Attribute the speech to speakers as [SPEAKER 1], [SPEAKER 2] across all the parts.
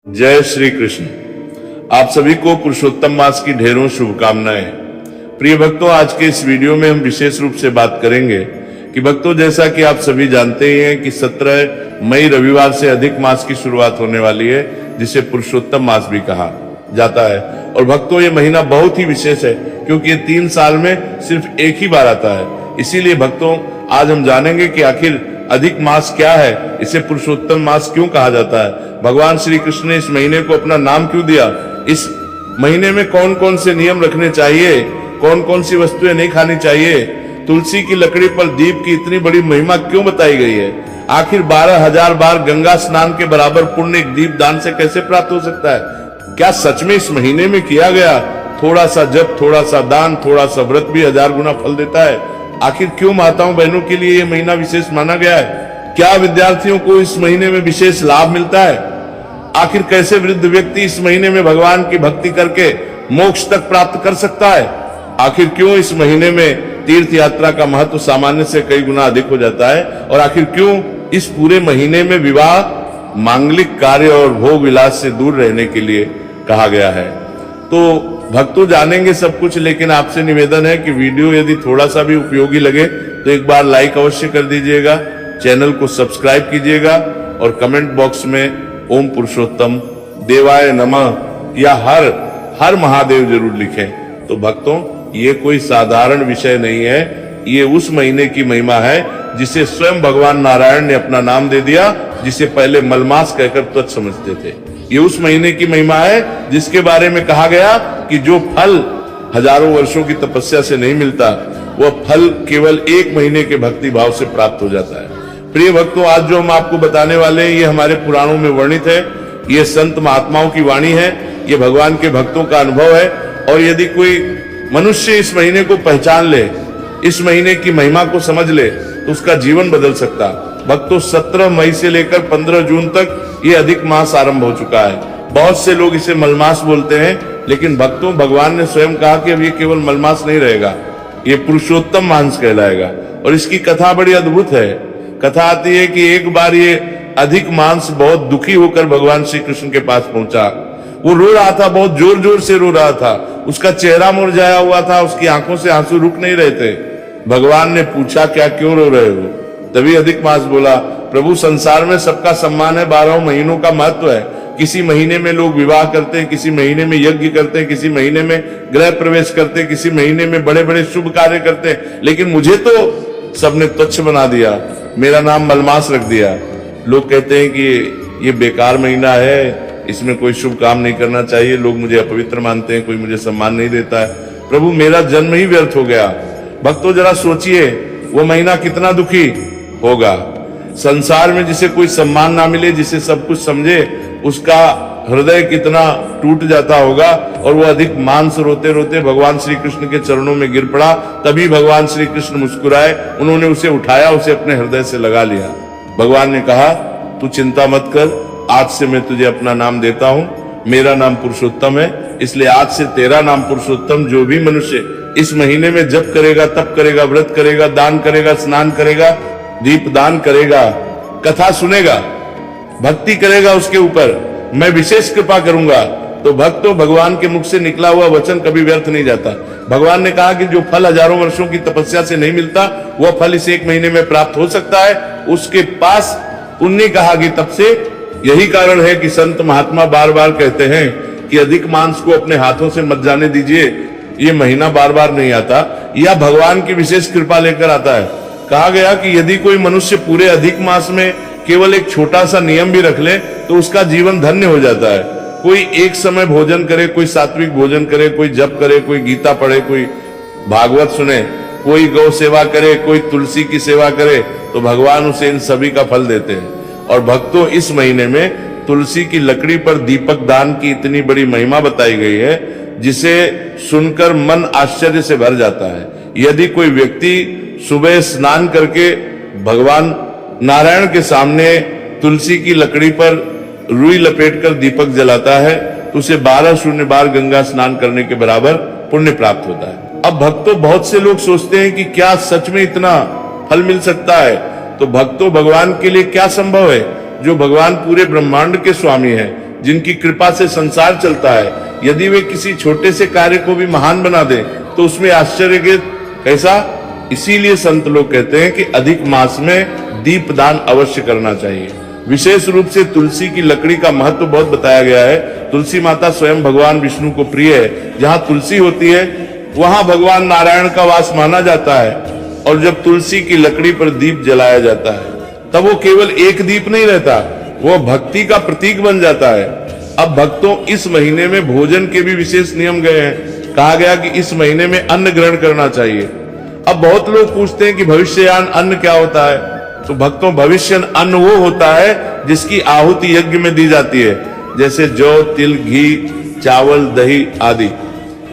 [SPEAKER 1] जय श्री कृष्ण। आप सभी को पुरुषोत्तम मास की ढेरों शुभकामनाएं। प्रिय भक्तों, आज के इस वीडियो में हम विशेष रूप से बात करेंगे कि भक्तों, जैसा कि आप सभी जानते ही हैं कि 17 मई रविवार से अधिक मास की शुरुआत होने वाली है, जिसे पुरुषोत्तम मास भी कहा जाता है। और भक्तों, ये महीना बहुत ही विशेष है क्योंकि ये 3 साल में सिर्फ एक ही बार आता है। इसीलिए भक्तों, आज हम जानेंगे कि आखिर अधिक मास क्या है, इसे पुरुषोत्तम मास क्यों कहा जाता है, भगवान श्री कृष्ण ने इस महीने को अपना नाम क्यों दिया, इस महीने में कौन कौन से नियम रखने चाहिए, कौन कौन सी वस्तुएं नहीं खानी चाहिए, तुलसी की लकड़ी पर दीप की इतनी बड़ी महिमा क्यों बताई गई है, आखिर 12,000 बार गंगा स्नान के बराबर पुण्य एक दीप दान से कैसे प्राप्त हो सकता है, क्या सच में इस महीने में किया गया थोड़ा सा जप, थोड़ा सा दान, थोड़ा सा व्रत भी 1000 गुना फल देता है, आखिर क्यों माताओं बहनों के लिए ये महीना विशेष माना गया है, क्या विद्यार्थियों को इस महीने में विशेष लाभ मिलता है, आखिर कैसे वृद्ध व्यक्ति इस महीने में भगवान की भक्ति करके मोक्ष तक प्राप्त कर सकता है, आखिर क्यों इस महीने में तीर्थ यात्रा का महत्व सामान्य से कई गुना अधिक हो जाता है, और आखिर क्यों इस पूरे महीने में विवाह मांगलिक कार्य और भोग विलास से दूर रहने के लिए कहा गया है। तो भक्तों, जानेंगे सब कुछ, लेकिन आपसे निवेदन है कि वीडियो यदि थोड़ा सा भी उपयोगी लगे तो एक बार लाइक अवश्य कर दीजिएगा, चैनल को सब्सक्राइब कीजिएगा और कमेंट बॉक्स में ओम पुरुषोत्तम देवाय नमः या हर महादेव जरूर लिखें। तो भक्तों, ये कोई साधारण विषय नहीं है, ये उस महीने की महिमा है जिसे स्वयं भगवान नारायण ने अपना नाम दे दिया, जिसे पहले मलमास कहकर तुच्छ समझते थे। ये उस महीने की महिमा है जिसके बारे में कहा गया कि जो फल हजारों वर्षों की तपस्या से नहीं मिलता, वह फल केवल 1 महीने के भक्ति भाव से प्राप्त हो जाता है। प्रिय भक्तों, आज जो हम आपको बताने वाले हैं, ये हमारे पुराणों में वर्णित है, ये संत महात्माओं की वाणी है, ये भगवान के भक्तों का अनुभव है। और यदि कोई मनुष्य इस महीने को पहचान ले, इस महीने की महिमा को समझ ले, तो उसका जीवन बदल सकता। भक्तों, 17 मई से लेकर 15 जून तक ये अधिक मास आरंभ हो चुका है। बहुत से लोग इसे मलमास बोलते हैं, लेकिन भक्तों, भगवान ने स्वयं कहा कि अब ये केवल मलमास नहीं रहेगा, ये पुरुषोत्तम मास कहलाएगा। और इसकी कथा बड़ी अद्भुत है। कथा आती है कि एक बार ये अधिक मास बहुत दुखी होकर भगवान श्री कृष्ण के पास पहुंचा। वो रो रहा था, बहुत जोर जोर से रो रहा था, उसका चेहरा मुरझाया हुआ था, उसकी आंखों से आंसू रुक नहीं रहे थे। भगवान ने पूछा, क्या क्यों रो रहे हो? तभी अधिक मास बोला, प्रभु, संसार में सबका सम्मान है, 12 महीनों का महत्व है, किसी महीने में लोग विवाह करते हैं, किसी महीने में यज्ञ करते हैं, किसी महीने में गृह प्रवेश करते हैं, किसी महीने में बड़े बड़े शुभ कार्य करते हैं, लेकिन मुझे तो सबने तुच्छ बना दिया, मेरा नाम मलमास रख दिया। लोग कहते हैं कि ये बेकार महीना है, इसमें कोई शुभ काम नहीं करना चाहिए, लोग मुझे अपवित्र मानते हैं, कोई मुझे सम्मान नहीं देता है, प्रभु मेरा जन्म ही व्यर्थ हो गया। भक्तों, जरा सोचिए वो महीना कितना दुखी होगा। संसार में जिसे कोई सम्मान ना मिले, जिसे सब कुछ समझे, उसका हृदय कितना टूट जाता होगा। और वो अधिक मांस रोते रोते भगवान श्री कृष्ण के चरणों में गिर पड़ा। तभी भगवान श्री कृष्ण मुस्कुराए, उन्होंने उसे उठाया, उसे अपने हृदय से लगा लिया। भगवान ने कहा, तू चिंता मत कर, आज से मैं तुझे अपना नाम देता हूं, मेरा नाम पुरुषोत्तम है, इसलिए आज से तेरा नाम पुरुषोत्तम। जो भी मनुष्य इस महीने में जप करेगा, तप करेगा, व्रत करेगा, दान करेगा, स्नान करेगा, दीप दान करेगा, कथा सुनेगा, भक्ति करेगा, उसके ऊपर मैं विशेष कृपा करूंगा। तो भक्तों, भगवान के मुख से निकला हुआ वचन कभी व्यर्थ नहीं जाता। भगवान ने कहा कि जो फल हजारों वर्षों की तपस्या से नहीं मिलता, वह फल इस 1 महीने में प्राप्त हो सकता है। उसके पास पुण्य कहा कि तब से यही कारण है कि संत महात्मा बार बार कहते हैं कि अधिक मांस को अपने हाथों से मत जाने दीजिए, ये महीना बार बार नहीं आता, यह भगवान की विशेष कृपा लेकर आता है। कहा गया कि यदि कोई मनुष्य पूरे अधिक मास में केवल एक छोटा सा नियम भी रख ले, तो उसका जीवन धन्य हो जाता है। कोई एक समय भोजन करे, कोई सात्विक भोजन करे, कोई जप करे, कोई गीता पढ़े, कोई भागवत सुने, कोई गौ सेवा करे, कोई तुलसी की सेवा करे, तो भगवान उसे इन सभी का फल देते हैं। और भक्तों, इस महीने में तुलसी की लकड़ी पर दीपक दान की इतनी बड़ी महिमा बताई गई है, जिसे सुनकर मन आश्चर्य से भर जाता है। यदि कोई व्यक्ति सुबह स्नान करके भगवान नारायण के सामने तुलसी की लकड़ी पर रुई लपेटकर दीपक जलाता है, तो उसे 12 बार गंगा स्नान करने के बराबर पुण्य प्राप्त होता है। अब भक्तों, बहुत से लोग सोचते हैं कि क्या सच में इतना फल मिल सकता है? तो भक्तों, भगवान के लिए क्या संभव है? जो भगवान पूरे ब्रह्मांड के स्वामी हैं, जिनकी कृपा से संसार चलता है, यदि वे किसी छोटे से कार्य को भी महान बना दें तो उसमें आश्चर्य के कैसा। इसीलिए संत लोग कहते हैं कि अधिक मास में दीपदान अवश्य करना चाहिए। विशेष रूप से तुलसी की लकड़ी का महत्व बहुत बताया गया है। तुलसी माता स्वयं भगवान विष्णु को प्रिय है। जहां तुलसी होती है वहां भगवान नारायण का वास माना जाता है। और जब तुलसी की लकड़ी पर दीप जलाया जाता है तब वो केवल एक दीप नहीं रहता, वो भक्ति का प्रतीक बन जाता है। अब भक्तों, इस महीने में भोजन के भी विशेष नियम गए हैं। कहा गया कि इस महीने में अन्न ग्रहण करना चाहिए। अब बहुत लोग पूछते हैं कि भविष्ययान अन्न क्या होता है। तो भक्तों, भविष्य अन्न वो होता है जिसकी आहुति यज्ञ में दी जाती है, जैसे जौ, तिल, घी, चावल, दही आदि।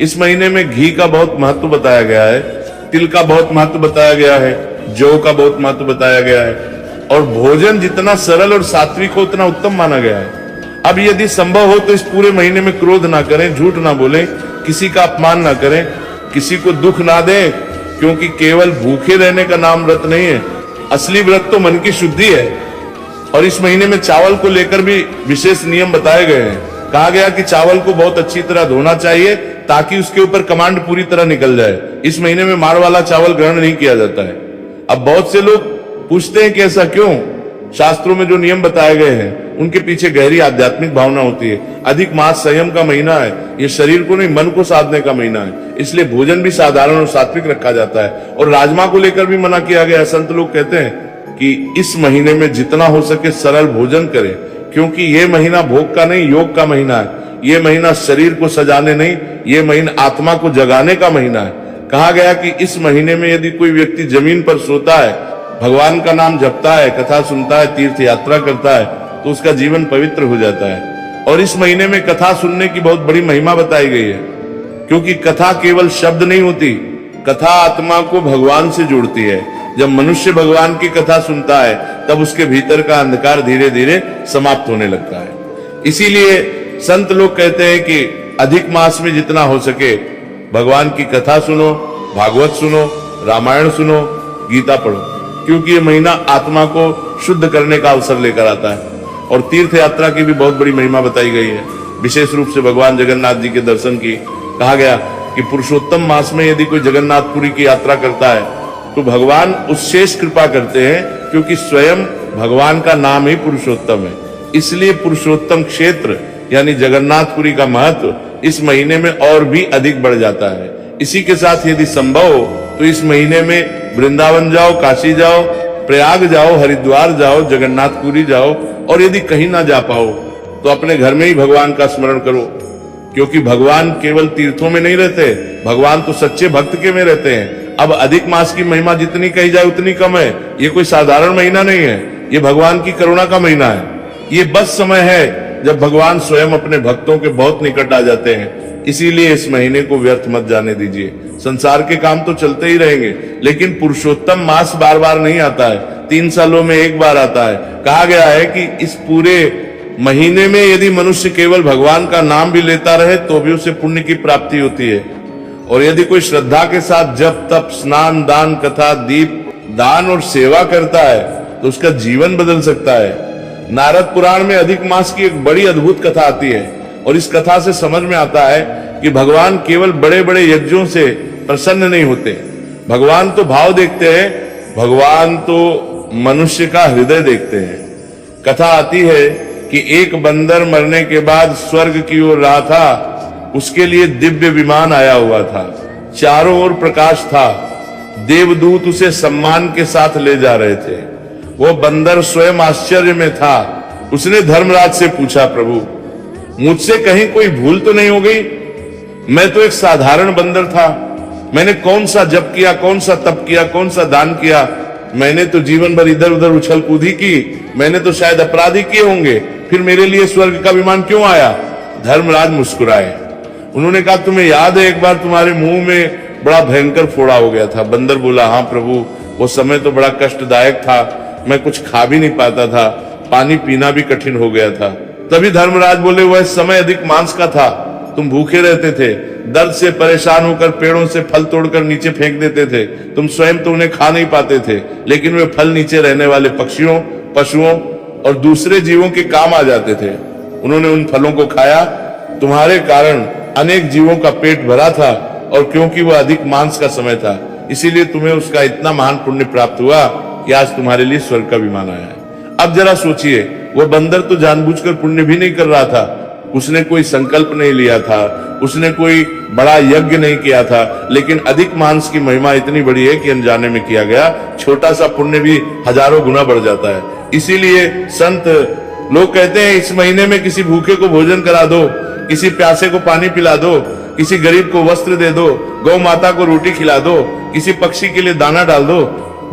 [SPEAKER 1] इस महीने में घी का बहुत महत्व बताया गया है, तिल का बहुत महत्व बताया गया है, जौ का बहुत महत्व बताया गया है। और भोजन जितना सरल और सात्विक हो उतना उत्तम माना गया है। अब यदि संभव हो तो इस पूरे महीने में क्रोध ना करें, झूठ ना बोलें, किसी का अपमान ना करें, किसी को दुख ना दें, क्योंकि केवल भूखे रहने का नाम व्रत नहीं है। असली व्रत तो मन की शुद्धि है। और इस महीने में चावल को लेकर भी विशेष नियम बताए गए हैं। कहा गया कि चावल को बहुत अच्छी तरह धोना चाहिए ताकि उसके ऊपर कमांड पूरी तरह निकल जाए। इस महीने में मार वाला चावल ग्रहण नहीं किया जाता है। अब बहुत से लोग पूछते हैं कि ऐसा क्यों। शास्त्रों में जो नियम बताए गए हैं उनके पीछे गहरी आध्यात्मिक भावना होती है। अधिक मास संयम का महीना है, ये शरीर को नहीं मन को साधने का महीना है, इसलिए भोजन भी साधारण और सात्विक रखा जाता है। और राजमा को लेकर भी मना किया गया है। संत लोग कहते हैं कि इस महीने में जितना हो सके सरल भोजन करें, क्योंकि ये महीना भोग का नहीं योग का महीना है। ये महीना शरीर को सजाने नहीं, ये महीना आत्मा को जगाने का महीना है। कहा गया कि इस महीने में यदि कोई व्यक्ति जमीन पर सोता है, भगवान का नाम जपता है, कथा सुनता है, तीर्थ यात्रा करता है, तो उसका जीवन पवित्र हो जाता है। और इस महीने में कथा सुनने की बहुत बड़ी महिमा बताई गई है, क्योंकि कथा केवल शब्द नहीं होती, कथा आत्मा को भगवान से जोड़ती है। जब मनुष्य भगवान की कथा सुनता है तब उसके भीतर का अंधकार धीरे धीरे समाप्त होने लगता है। इसीलिए संत लोग कहते हैं कि अधिक मास में जितना हो सके भगवान की कथा सुनो, भागवत सुनो, रामायण सुनो, गीता पढ़ो, क्योंकि ये महीना आत्मा को शुद्ध करने का अवसर लेकर आता है। और तीर्थ यात्रा की भी बहुत बड़ी महिमा बताई गई है। विशेष रूप से भगवान जगन्नाथ जी के दर्शन की। कहा गया कि पुरुषोत्तम मास में यदि कोई जगन्नाथपुरी की यात्रा करता है तो भगवान उसशेष कृपा करते हैं, क्योंकि स्वयं भगवान का नाम ही पुरुषोत्तम है। इसलिए पुरुषोत्तम क्षेत्र यानी जगन्नाथपुरी का महत्व इस महीने में और भी अधिक बढ़ जाता है। इसी के साथ यदि संभव हो तो इस महीने में वृंदावन जाओ, काशी जाओ, प्रयाग जाओ, हरिद्वार जाओ, जगन्नाथपुरी जाओ। और यदि कहीं ना जा पाओ तो अपने घर में ही भगवान का स्मरण करो, क्योंकि भगवान केवल तीर्थों में नहीं रहते, भगवान तो सच्चे भक्त के में रहते हैं। अब अधिक मास की महिमा जितनी कही जाए उतनी कम है। ये कोई साधारण महीना नहीं है, ये भगवान की करुणा का महीना है। ये बस समय है जब भगवान स्वयं अपने भक्तों के बहुत निकट आ जाते हैं। इसीलिए इस महीने को व्यर्थ मत जाने दीजिए। संसार के काम तो चलते ही रहेंगे, लेकिन पुरुषोत्तम मास बार बार नहीं आता है, 3 सालों में एक बार आता है। कहा गया है कि इस पूरे महीने में यदि मनुष्य केवल भगवान का नाम भी लेता रहे तो भी उसे पुण्य की प्राप्ति होती है। और यदि कोई श्रद्धा के साथ जप, तप, स्नान, दान, कथा, दीप दान और सेवा करता है तो उसका जीवन बदल सकता है। नारद पुराण में अधिक मास की एक बड़ी अद्भुत कथा आती है, और इस कथा से समझ में आता है कि भगवान केवल बड़े बड़े यज्ञों से प्रसन्न नहीं होते। भगवान तो भाव देखते हैं, भगवान तो मनुष्य का हृदय देखते हैं। कथा आती है कि एक बंदर मरने के बाद स्वर्ग की ओर रहा था। उसके लिए दिव्य विमान आया हुआ था, चारों ओर प्रकाश था, देवदूत उसे सम्मान के साथ ले जा रहे थे। वो बंदर स्वयं आश्चर्य में था। उसने धर्मराज से पूछा, प्रभु मुझसे कहीं कोई भूल तो नहीं हो गई? मैं तो एक साधारण बंदर था, मैंने कौन सा जप किया, कौन सा तप किया, कौन सा दान किया? मैंने तो जीवन भर इधर उधर उछल कूदी की, मैंने तो शायद अपराधी किए होंगे, फिर मेरे लिए स्वर्ग का विमान क्यों आया? धर्मराज मुस्कुराए। उन्होंने कहा, तुम्हें याद है एक बार तुम्हारे मुंह में बड़ा भयंकर फोड़ा हो गया था? बंदर बोला, हाँ प्रभु, वो समय तो बड़ा कष्टदायक था, मैं कुछ खा भी नहीं पाता था, पानी पीना भी कठिन हो गया था। तभी धर्मराज बोले, वह समय अधिक मांस का था, तुम भूखे रहते थे, दर्द से परेशान होकर पेड़ों से फल तोड़कर नीचे फेंक देते थे, तुम स्वयं तो उन्हें खा नहीं पाते थे, लेकिन वे फल नीचे रहने वाले पक्षियों, पशुओं और दूसरे जीवों के काम आ जाते थे। उन्होंने उन फलों को खाया, तुम्हारे कारण अनेक जीवों का पेट भरा था, और क्योंकि वह अधिक मांस का समय था, इसीलिए तुम्हें उसका इतना महान पुण्य प्राप्त हुआ कि आज तुम्हारे लिए स्वर्ग का विमान आया है। अब जरा सोचिए, वह बंदर तो जानबूझकर पुण्य भी नहीं कर रहा था, उसने कोई संकल्प नहीं लिया था, उसने कोई बड़ा यज्ञ नहीं किया था, लेकिन अधिक मांस की महिमा इतनी बड़ी है कि अनजाने में किया गया छोटा सा पुण्य भी हजारों गुना बढ़ जाता है। इसीलिए संत लोग कहते हैं, इस महीने में किसी भूखे को भोजन करा दो, किसी प्यासे को पानी पिला दो, किसी गरीब को वस्त्र दे दो, गौ माता को रोटी खिला दो, किसी पक्षी के लिए दाना डाल दो,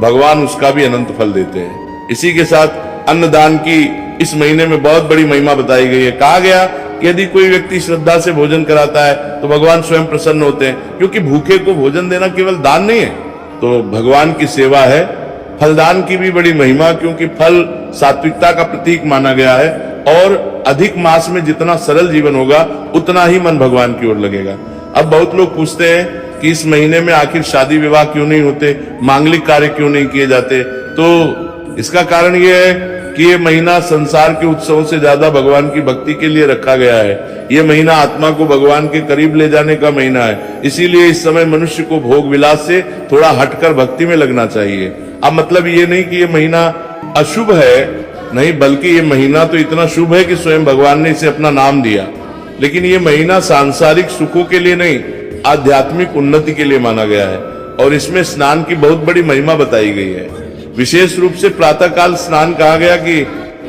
[SPEAKER 1] भगवान उसका भी अनंत फल देते हैं। इसी के साथ अन्नदान की इस महीने में बहुत बड़ी महिमा बताई गई है। कहा गया कि यदि कोई व्यक्ति श्रद्धा से भोजन कराता है तो भगवान स्वयं प्रसन्न होते हैं, क्योंकि भूखे को भोजन देना केवल दान नहीं है, तो भगवान की सेवा है। फलदान की भी बड़ी महिमा, क्योंकि फल सात्विकता का प्रतीक माना गया है, और अधिक मास में जितना सरल जीवन होगा उतना ही मन भगवान की ओर लगेगा। अब बहुत लोग पूछते हैं कि इस महीने में आखिर शादी विवाह क्यों नहीं होते, मांगलिक कार्य क्यों नहीं किए जाते। तो इसका कारण यह है कि ये महीना संसार के उत्सवों से ज्यादा भगवान की भक्ति के लिए रखा गया है। ये महीना आत्मा को भगवान के करीब ले जाने का महीना है। इसीलिए इस समय मनुष्य को भोग विलास से थोड़ा हटकर भक्ति में लगना चाहिए। अब मतलब ये नहीं कि ये महीना अशुभ है, नहीं, बल्कि ये महीना तो इतना शुभ है कि स्वयं भगवान ने इसे अपना नाम दिया। लेकिन ये महीना सांसारिक सुखों के लिए नहीं, आध्यात्मिक उन्नति के लिए माना गया है, और इसमें स्नान की बहुत बड़ी महिमा बताई गई है। विशेष रूप से प्रातःकाल स्नान कहा गया कि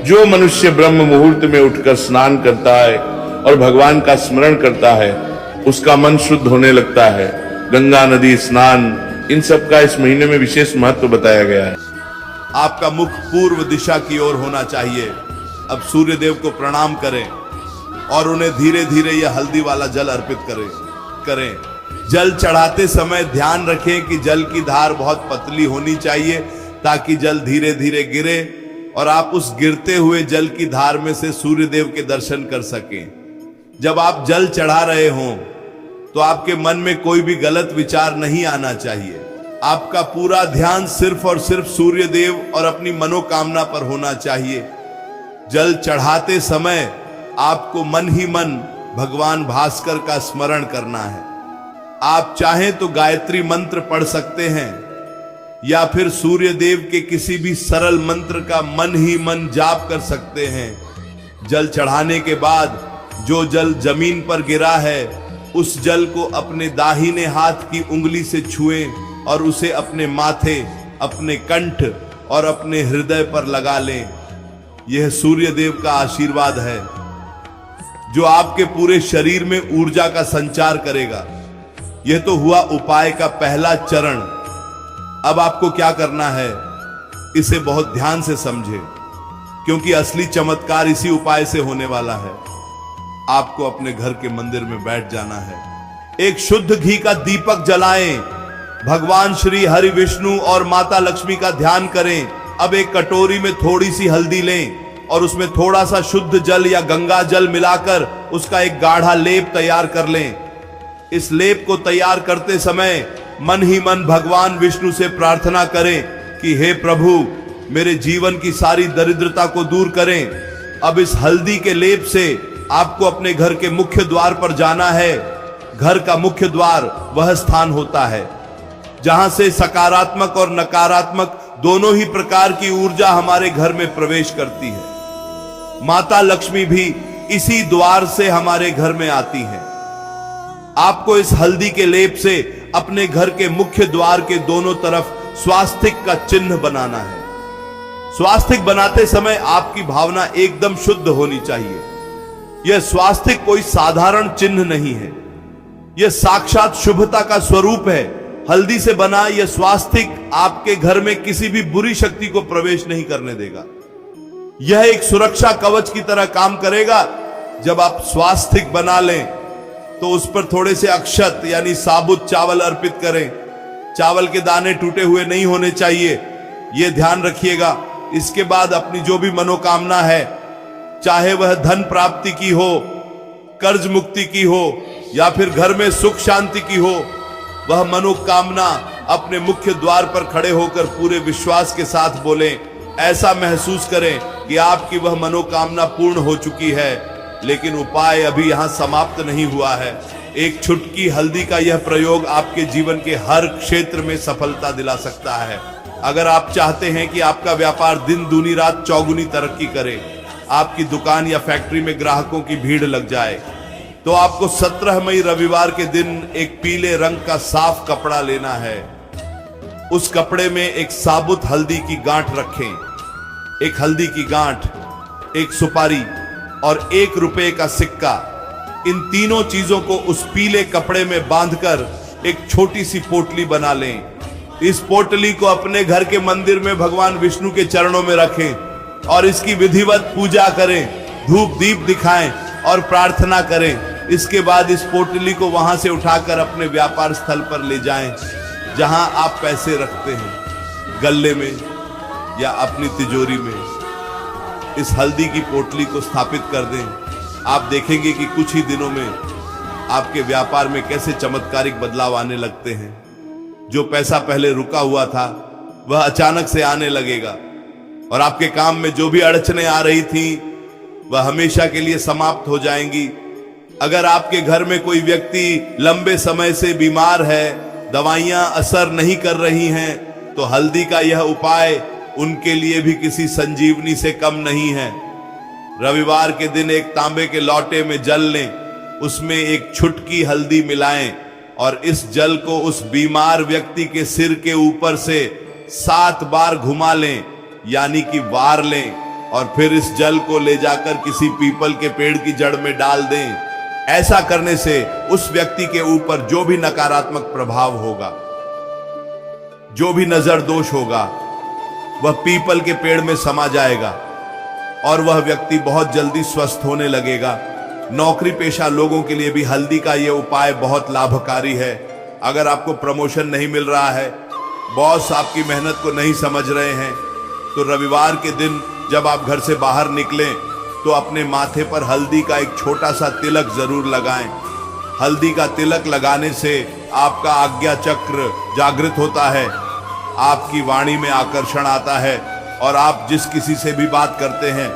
[SPEAKER 1] जो मनुष्य ब्रह्म मुहूर्त में उठकर स्नान करता है और भगवान का स्मरण करता है, उसका मन शुद्ध होने लगता है। गंगा नदी स्नान, इन सब का इस महीने में विशेष महत्व बताया गया है।
[SPEAKER 2] आपका मुख पूर्व दिशा की ओर होना चाहिए। अब सूर्य देव को प्रणाम करें और उन्हें धीरे धीरे यह हल्दी वाला जल अर्पित करें। जल चढ़ाते समय ध्यान रखें कि जल की धार बहुत पतली होनी चाहिए, ताकि जल धीरे धीरे गिरे और आप उस गिरते हुए जल की धार में से सूर्य देव के दर्शन कर सकें। जब आप जल चढ़ा रहे हों तो आपके मन में कोई भी गलत विचार नहीं आना चाहिए। आपका पूरा ध्यान सिर्फ और सिर्फ सूर्य देव और अपनी मनोकामना पर होना चाहिए। जल चढ़ाते समय आपको मन ही मन भगवान भास्कर का स्मरण करना है। आप चाहें तो गायत्री मंत्र पढ़ सकते हैं, या फिर सूर्य देव के किसी भी सरल मंत्र का मन ही मन जाप कर सकते हैं। जल चढ़ाने के बाद जो जल जमीन पर गिरा है, उस जल को अपने दाहिने हाथ की उंगली से छुएं और उसे अपने माथे, अपने कंठ और अपने हृदय पर लगा लें। यह सूर्य देव का आशीर्वाद है जो आपके पूरे शरीर में ऊर्जा का संचार करेगा। यह तो हुआ उपाय का पहला चरण। अब आपको क्या करना है, इसे बहुत ध्यान से समझें, क्योंकि असली चमत्कार इसी उपाय से होने वाला है। आपको अपने घर के मंदिर में बैठ जाना है। एक शुद्ध घी का दीपक जलाएं, भगवान श्री हरि विष्णु और माता लक्ष्मी का ध्यान करें। अब एक कटोरी में थोड़ी सी हल्दी लें और उसमें थोड़ा सा शुद्ध जल या गंगा जल मिलाकर उसका एक गाढ़ा लेप तैयार कर लें। इस लेप को तैयार करते समय मन ही मन भगवान विष्णु से प्रार्थना करें कि हे प्रभु, मेरे जीवन की सारी दरिद्रता को दूर करें। अब इस हल्दी के लेप से आपको अपने घर के मुख्य द्वार पर जाना है। घर का मुख्य द्वार वह स्थान होता है जहां से सकारात्मक और नकारात्मक दोनों ही प्रकार की ऊर्जा हमारे घर में प्रवेश करती है। माता लक्ष्मी भी इसी द्वार से हमारे घर में आती हैं। आपको इस हल्दी के लेप से अपने घर के मुख्य द्वार के दोनों तरफ स्वास्तिक का चिन्ह बनाना है। स्वास्तिक बनाते समय आपकी भावना एकदम शुद्ध होनी चाहिए। यह स्वास्तिक कोई साधारण चिन्ह नहीं है, यह साक्षात शुभता का स्वरूप है। हल्दी से बना यह स्वास्तिक आपके घर में किसी भी बुरी शक्ति को प्रवेश नहीं करने देगा। यह एक सुरक्षा कवच की तरह काम करेगा। जब आप स्वास्तिक बना लें तो उस पर थोड़े से अक्षत यानी साबुत चावल अर्पित करें। चावल के दाने टूटे हुए नहीं होने चाहिए, यह ध्यान रखिएगा। इसके बाद अपनी जो भी मनोकामना है, चाहे वह धन प्राप्ति की हो, कर्ज मुक्ति की हो, या फिर घर में सुख शांति की हो, वह मनोकामना अपने मुख्य द्वार पर खड़े होकर पूरे विश्वास के साथ बोलें। ऐसा महसूस करें कि आपकी वह मनोकामना पूर्ण हो चुकी है। लेकिन उपाय अभी यहां समाप्त नहीं हुआ है। एक छुटकी हल्दी का यह प्रयोग आपके जीवन के हर क्षेत्र में सफलता दिला सकता है। अगर आप चाहते हैं कि आपका व्यापार दिन दूनी रात चौगुनी तरक्की करे, आपकी दुकान या फैक्ट्री में ग्राहकों की भीड़ लग जाए, तो आपको 17 मई रविवार के दिन एक पीले रंग का साफ कपड़ा लेना है। उस कपड़े में एक साबुत हल्दी की गांठ रखें, एक हल्दी की गांठ, एक सुपारी और 1 रुपए का सिक्का। इन तीनों चीजों को उस पीले कपड़े में बांधकर एक छोटी सी पोटली बना लें। इस पोटली को अपने घर के मंदिर में भगवान विष्णु के चरणों में रखें और इसकी विधिवत पूजा करें, धूप दीप दिखाएं और प्रार्थना करें। इसके बाद इस पोटली को वहां से उठाकर अपने व्यापार स्थल पर ले जाएं, जहां आप पैसे रखते हैं, गल्ले में या अपनी तिजोरी में। इस हल्दी की पोटली को स्थापित कर दें। आप देखेंगे कि कुछ ही दिनों में आपके व्यापार में कैसे चमत्कारिक बदलाव आने लगते हैं। जो पैसा पहले रुका हुआ था वह अचानक से आने लगेगा और आपके काम में जो भी अड़चनें आ रही थी वह हमेशा के लिए समाप्त हो जाएंगी। अगर आपके घर में कोई व्यक्ति लंबे समय से बीमार है, दवाइयां असर नहीं कर रही हैं, तो हल्दी का यह उपाय उनके लिए भी किसी संजीवनी से कम नहीं है। रविवार के दिन एक तांबे के लोटे में जल लें, उसमें एक छुटकी हल्दी मिलाएं और इस जल को उस बीमार व्यक्ति के सिर के ऊपर से 7 बार घुमा लें, यानी कि वार लें, और फिर इस जल को ले जाकर किसी पीपल के पेड़ की जड़ में डाल दें। ऐसा करने से उस व्यक्ति के ऊपर जो भी नकारात्मक प्रभाव होगा, जो भी नजर दोष होगा, वह पीपल के पेड़ में समा जाएगा और वह व्यक्ति बहुत जल्दी स्वस्थ होने लगेगा। नौकरी पेशा लोगों के लिए भी हल्दी का यह उपाय बहुत लाभकारी है। अगर आपको प्रमोशन नहीं मिल रहा है, बॉस आपकी मेहनत को नहीं समझ रहे हैं, तो रविवार के दिन जब आप घर से बाहर निकलें तो अपने माथे पर हल्दी का एक छोटा सा तिलक जरूर लगाएं। हल्दी का तिलक लगाने से आपका आज्ञा चक्र जागृत होता है, आपकी वाणी में आकर्षण आता है और आप जिस किसी से भी बात करते हैं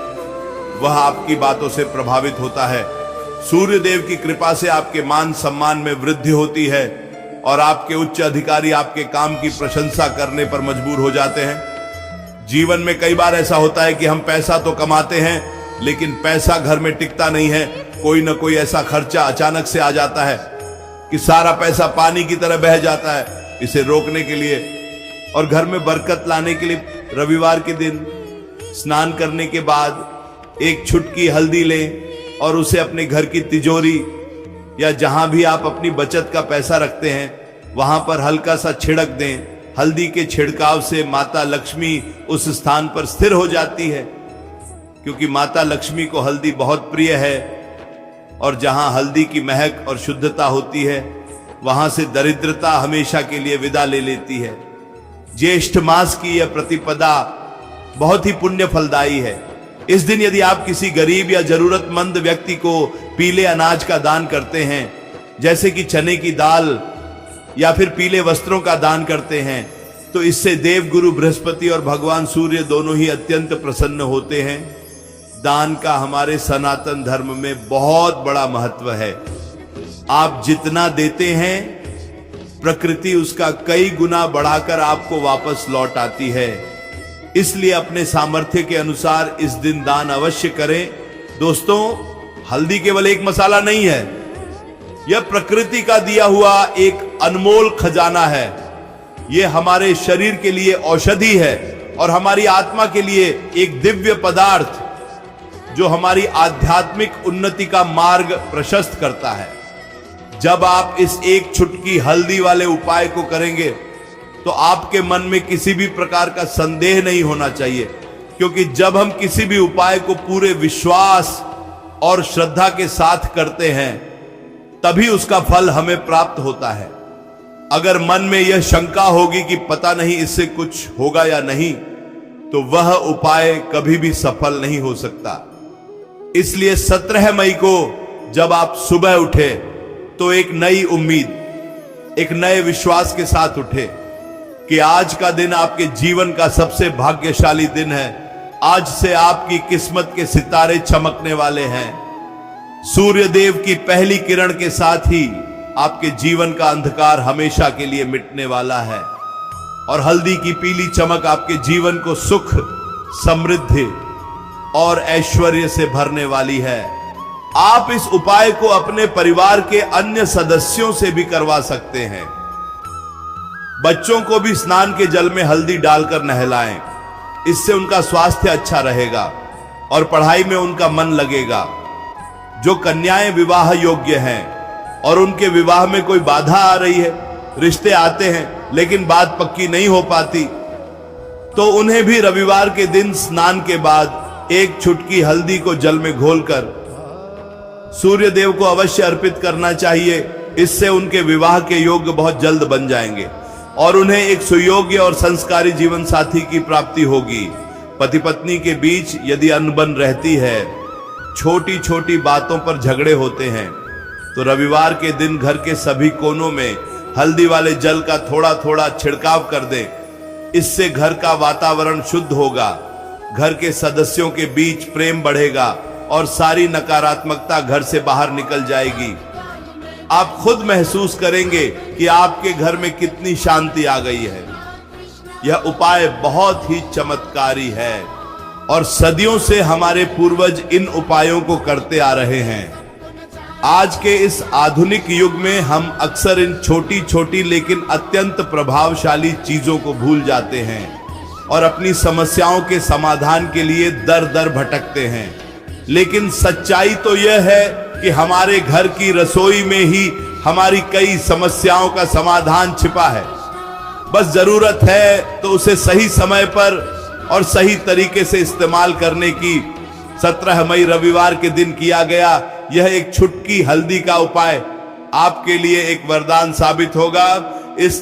[SPEAKER 2] वह आपकी बातों से प्रभावित होता है। सूर्य देव की कृपा से आपके मान सम्मान में वृद्धि होती है और आपके उच्च अधिकारी आपके काम की प्रशंसा करने पर मजबूर हो जाते हैं। जीवन में कई बार ऐसा होता है कि हम पैसा तो कमाते हैं, लेकिन पैसा घर में टिकता नहीं है। कोई ना कोई ऐसा खर्चा अचानक से आ जाता है कि सारा पैसा पानी की तरह बह जाता है। इसे रोकने के लिए और घर में बरकत लाने के लिए रविवार के दिन स्नान करने के बाद एक छुटकी हल्दी लें और उसे अपने घर की तिजोरी या जहां भी आप अपनी बचत का पैसा रखते हैं वहां पर हल्का सा छिड़क दें। हल्दी के छिड़काव से माता लक्ष्मी उस स्थान पर स्थिर हो जाती है, क्योंकि माता लक्ष्मी को हल्दी बहुत प्रिय है और जहां हल्दी की महक और शुद्धता होती है वहां से दरिद्रता हमेशा के लिए विदा ले लेती है। ज्येष्ठ मास की यह प्रतिपदा बहुत ही पुण्य फलदायी है। इस दिन यदि आप किसी गरीब या जरूरतमंद व्यक्ति को पीले अनाज का दान करते हैं, जैसे कि चने की दाल या फिर पीले वस्त्रों का दान करते हैं, तो इससे देव गुरु बृहस्पति और भगवान सूर्य दोनों ही अत्यंत प्रसन्न होते हैं। दान का हमारे सनातन धर्म में बहुत बड़ा महत्व है। आप जितना देते हैं प्रकृति उसका कई गुना बढ़ाकर आपको वापस लौट आती है। इसलिए अपने सामर्थ्य के अनुसार इस दिन दान अवश्य करें। दोस्तों, हल्दी केवल एक मसाला नहीं है, यह प्रकृति का दिया हुआ एक अनमोल खजाना है। यह हमारे शरीर के लिए औषधि है और हमारी आत्मा के लिए एक दिव्य पदार्थ जो हमारी आध्यात्मिक उन्नति का मार्ग प्रशस्त करता है। जब आप इस एक छुटकी हल्दी वाले उपाय को करेंगे तो आपके मन में किसी भी प्रकार का संदेह नहीं होना चाहिए, क्योंकि जब हम किसी भी उपाय को पूरे विश्वास और श्रद्धा के साथ करते हैं तभी उसका फल हमें प्राप्त होता है। अगर मन में यह शंका होगी कि पता नहीं इससे कुछ होगा या नहीं, तो वह उपाय कभी भी सफल नहीं हो सकता। इसलिए 17 मई को जब आप सुबह उठे तो एक नई उम्मीद, एक नए विश्वास के साथ उठे कि आज का दिन आपके जीवन का सबसे भाग्यशाली दिन है। आज से आपकी किस्मत के सितारे चमकने वाले हैं। सूर्य देव की पहली किरण के साथ ही आपके जीवन का अंधकार हमेशा के लिए मिटने वाला है और हल्दी की पीली चमक आपके जीवन को सुख, समृद्धि और ऐश्वर्य से भरने वाली है। आप इस उपाय को अपने परिवार के अन्य सदस्यों से भी करवा सकते हैं। बच्चों को भी स्नान के जल में हल्दी डालकर नहलाएं, इससे उनका स्वास्थ्य अच्छा रहेगा और पढ़ाई में उनका मन लगेगा। जो कन्याएं विवाह योग्य हैं और उनके विवाह में कोई बाधा आ रही है, रिश्ते आते हैं लेकिन बात पक्की नहीं हो पाती, तो उन्हें भी रविवार के दिन स्नान के बाद एक चुटकी हल्दी को जल में घोलकर सूर्य देव को अवश्य अर्पित करना चाहिए। इससे उनके विवाह के योग्य बहुत जल्द बन जाएंगे और उन्हें एक सुयोग्य और संस्कारी जीवन साथी की प्राप्ति होगी। पति पत्नी के बीच यदि अनबन रहती है, छोटी छोटी बातों पर झगड़े होते हैं, तो रविवार के दिन घर के सभी कोनों में हल्दी वाले जल का थोड़ा थोड़ा छिड़काव कर दें। इससे घर का वातावरण शुद्ध होगा, घर के सदस्यों के बीच प्रेम बढ़ेगा और सारी नकारात्मकता घर से बाहर निकल जाएगी। आप खुद महसूस करेंगे कि आपके घर में कितनी शांति आ गई है। यह उपाय बहुत ही चमत्कारी है और सदियों से हमारे पूर्वज इन उपायों को करते आ रहे हैं। आज के इस आधुनिक युग में हम अक्सर इन छोटी छोटी लेकिन अत्यंत प्रभावशाली चीजों को भूल जाते हैं और अपनी समस्याओं के समाधान के लिए दर दर भटकते हैं। लेकिन सच्चाई तो यह है कि हमारे घर की रसोई में ही हमारी कई समस्याओं का समाधान छिपा है। बस जरूरत है तो उसे सही समय पर और सही तरीके से इस्तेमाल करने की। 17 मई रविवार के दिन किया गया यह एक छुटकी हल्दी का उपाय आपके लिए एक वरदान साबित होगा। इस